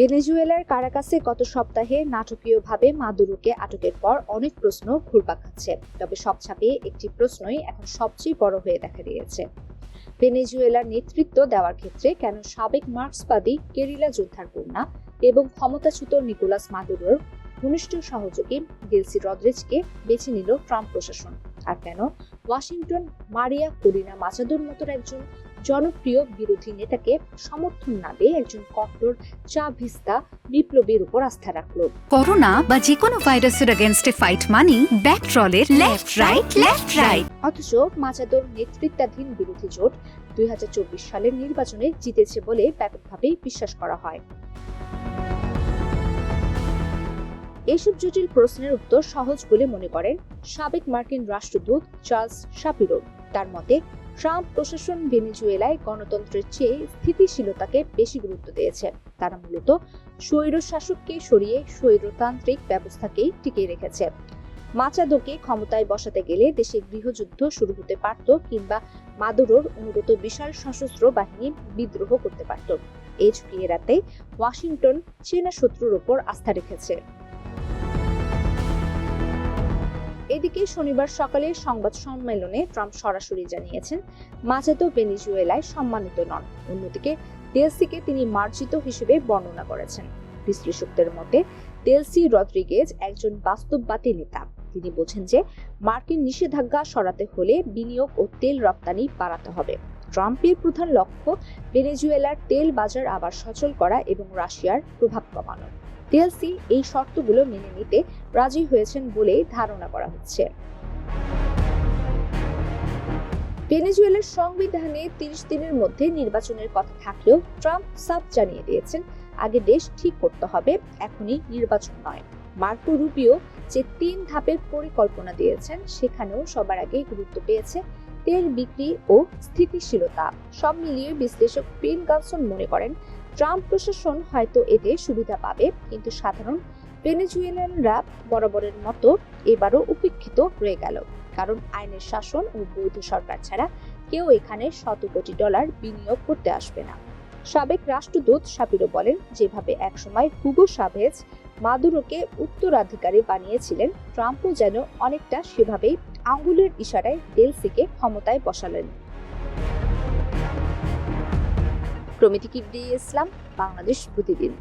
ভেনেজুয়েলার কারাকাসে গত সপ্তাহে নাটকীয়ভাবে মাদুরোকে আটকের পর অনেক প্রশ্ন ঘুরপাক খাচ্ছে। তবে সব ছাপিয়ে একটি প্রশ্নই এখন সবচেয়ে বড় হয়ে দেখা দিয়েছে। ভেনেজুয়েলার নেতৃত্ব দেওয়ার ক্ষেত্রে কেন সাবেক মার্ক্সবাদী গেরিলা যোদ্ধার কন্যা এবং ক্ষমতাচ্যুত নিকোলাস মাদুরোর ঘনিষ্ঠ সহযোগী ডেলসি রদ্রিগেজকে বেছে নিল ট্রাম্প প্রশাসন, আর কেন ওয়াশিংটন মারিয়া করিনা মাচাদোর মতো একজন জনপ্রিয় বিরোধী নেতাকে সমর্থন না দিয়ে একজন কট্টর চাভিস্তা বিপ্লবীর উপর আস্থা রাখলো। করোনা বা যে কোনো ভাইরাসের এগেইনস্টে ফাইট মানি ব্যাকট্রলের লেফট রাইট। অথচ মাচাদোর নেতৃত্বাধীন বিরোধী জোট 2024 সালের নির্বাচনে জিতেছে বলে ব্যাপকভাবে বিশ্বাস করা হয়। এইসব জটিল প্রশ্নের উত্তর সহজ বলে মনে করেন সাবেক মার্কিন রাষ্ট্রদূত চার্লস শাপিরো। তার মতে, ট্রাম্প প্রশাসন ভেনেজুয়েলায় গণতন্ত্রের চেয়ে স্থিতিশীলতাকে বেশি গুরুত্ব দিয়েছে। তারা মূলত স্বৈরশাসককে সরিয়ে স্বৈরতান্ত্রিক ব্যবস্থাকেই টিকিয়ে রেখেছে। মাচাদোকে ক্ষমতায় বসাতে গেলে দেশে গৃহযুদ্ধ শুরু হতে পারত, কিংবা মাদুরোর অনুগত বিশাল সশস্ত্র বাহিনী বিদ্রোহ করতে পারত। এই ঝুঁকি এড়াতে ওয়াশিংটন চীনা শত্রুর ওপর আস্থা রেখেছে। এদিকে শনিবার সকালে সংবাদ সম্মেলনে ট্রাম্প সরাসরি জানিয়েছেন মাচাদো ভেনেজুয়েলায় সম্মানিত নন। অন্যদিকে ডেলসিকে তিনি মার্জিত হিসেবে বর্ণনা করেছেন। বিশ্লেষকদের মতে ডেলসি রদ্রিগেজ একজন বাস্তববাদী নেতা। তিনি বোঝেন যে মার্কিন নিষেধাজ্ঞা সরাতে হলে বিনিয়োগ ও তেল রপ্তানি বাড়াতে হবে। ট্রাম্পের প্রধান লক্ষ্য ভেনেজুয়েলার তেল বাজার আবার সচল করা এবং রাশিয়ার প্রভাব কমানো। ডেলসি এই শর্তগুলো মেনে নিতে রাজি হয়েছেন বলে ধারণা করা হচ্ছে। ভেনেজুয়েলার সংবিধানে 30 দিনের মধ্যে নির্বাচনের কথা থাকলেও ট্রাম্প সাফ জানিয়ে দিয়েছেন, আগে দেশ ঠিক করতে হবে, এখনই নির্বাচন নয়। মার্কো রুবিও যে 3 ধাপের পরিকল্পনা দিয়েছেন, সেখানেও সবার আগে গুরুত্ব পেয়েছে তেল বিক্রি ও স্থিতিশীলতা। সব মিলিয়ে বিশ্লেষক পেন গানসন মনে করেন, ট্রাম্প প্রশাসন হয়তো এতে সুবিধা পাবে, কিন্তু সাধারণ ভেনেজুয়েলানরা বরাবরের মতো এবারও উপেক্ষিত রয়ে গেল। কারণ আইনের শাসন ও বৈধ সরকার ছাড়া কেউ এখানে $100 কোটি বিনিয়োগ করতে আসবে না। সাবেক রাষ্ট্রদূত শাপিরো বলেন, যেভাবে একসময় হুগো চাভেজ মাদুরোকে উত্তরাধিকারী বানিয়েছিলেন, ট্রাম্পও যেন অনেকটা সেভাবেই আঙ্গুলের ইশারায় ডেলসিকে ক্ষমতায় বসালেন। প্রমিতি কিবরিয়া ইসলাম, বাংলাদেশ প্রতিদিন।